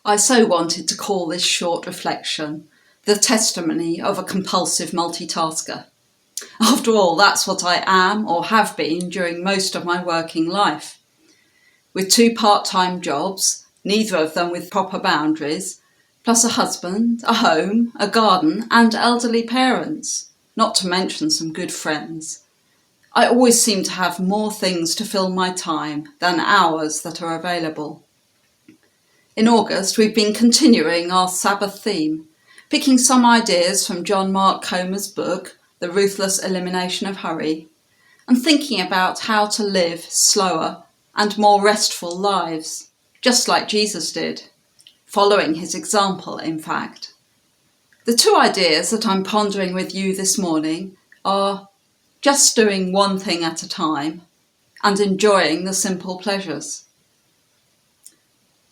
I so wanted to call this short reflection the testimony of a compulsive multitasker. After all, that's what I am or have been during most of my working life. With 2 part-time jobs, neither of them with proper boundaries, plus a husband, a home, a garden and elderly parents, not to mention some good friends, I always seem to have more things to fill my time than hours that are available. In August, we've been continuing our Sabbath theme, picking some ideas from John Mark Comer's book, The Ruthless Elimination of Hurry, and thinking about how to live slower and more restful lives, just like Jesus did, following his example, in fact. The 2 ideas that I'm pondering with you this morning are just doing one thing at a time and enjoying the simple pleasures.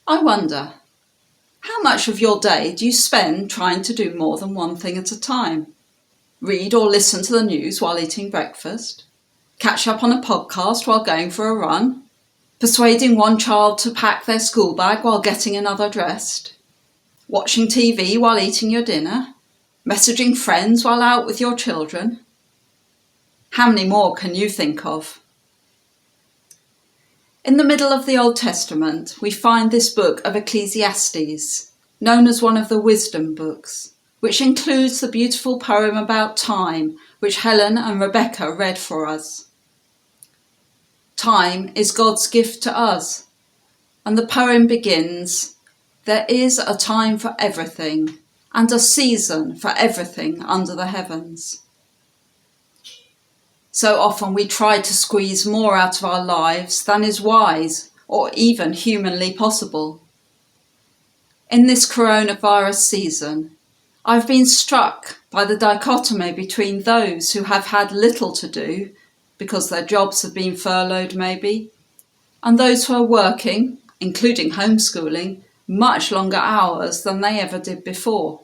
I wonder, how much of your day do you spend trying to do more than one thing at a time? Read or listen to the news while eating breakfast? Catch up on a podcast while going for a run? Persuading one child to pack their school bag while getting another dressed? Watching TV while eating your dinner? Messaging friends while out with your children? How many more can you think of? In the middle of the Old Testament, we find this book of Ecclesiastes, known as one of the wisdom books, which includes the beautiful poem about time, which Helen and Rebecca read for us. Time is God's gift to us, and the poem begins, "There is a time for everything, and a season for everything under the heavens." So often we try to squeeze more out of our lives than is wise or even humanly possible. In this coronavirus season, I've been struck by the dichotomy between those who have had little to do, because their jobs have been furloughed maybe, and those who are working, including homeschooling, much longer hours than they ever did before.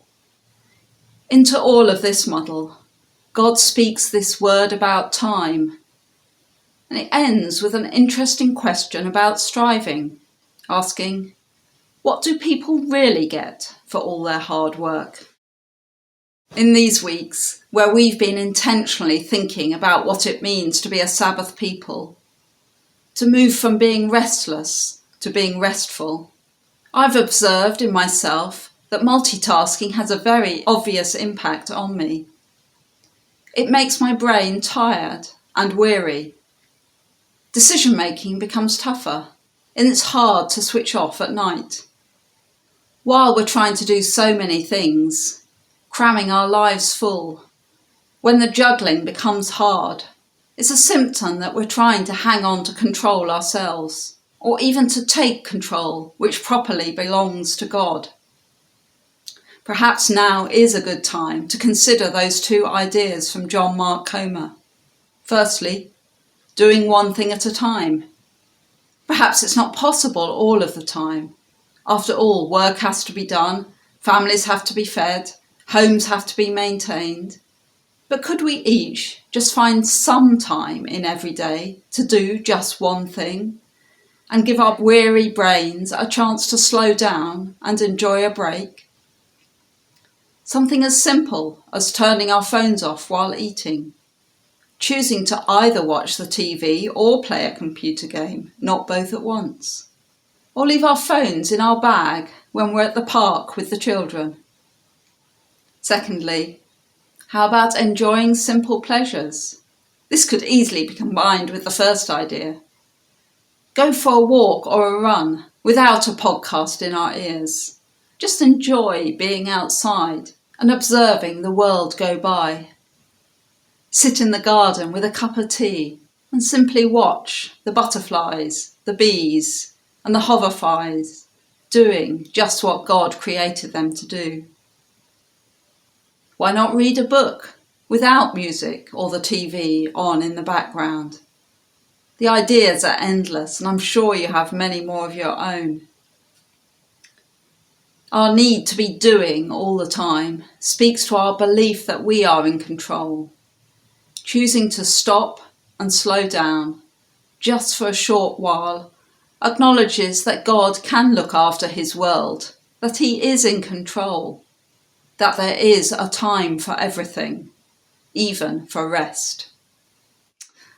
Into all of this muddle, God speaks this word about time, and it ends with an interesting question about striving, asking, what do people really get for all their hard work? In these weeks, where we've been intentionally thinking about what it means to be a Sabbath people, to move from being restless to being restful, I've observed in myself that multitasking has a very obvious impact on me. It makes my brain tired and weary. Decision-making becomes tougher, and it's hard to switch off at night. While we're trying to do so many things, cramming our lives full, when the juggling becomes hard, it's a symptom that we're trying to hang on to control ourselves, or even to take control, which properly belongs to God. Perhaps now is a good time to consider those 2 ideas from John Mark Comer. Firstly, doing one thing at a time. Perhaps it's not possible all of the time. After all, work has to be done, families have to be fed, homes have to be maintained. But could we each just find some time in every day to do just one thing and give our weary brains a chance to slow down and enjoy a break? Something as simple as turning our phones off while eating, choosing to either watch the TV or play a computer game, not both at once, or leave our phones in our bag when we're at the park with the children. Secondly, how about enjoying simple pleasures? This could easily be combined with the first idea. Go for a walk or a run without a podcast in our ears. Just enjoy being outside and observing the world go by. Sit in the garden with a cup of tea and simply watch the butterflies, the bees and the hoverflies doing just what God created them to do. Why not read a book without music or the TV on in the background? The ideas are endless, and I'm sure you have many more of your own. Our need to be doing all the time speaks to our belief that we are in control. Choosing to stop and slow down, just for a short while, acknowledges that God can look after his world, that He is in control, that there is a time for everything, even for rest.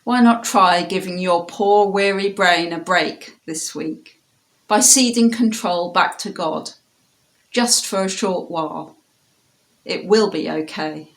Why not try giving your poor, weary brain a break this week by ceding control back to God, just for a short while? It will be okay.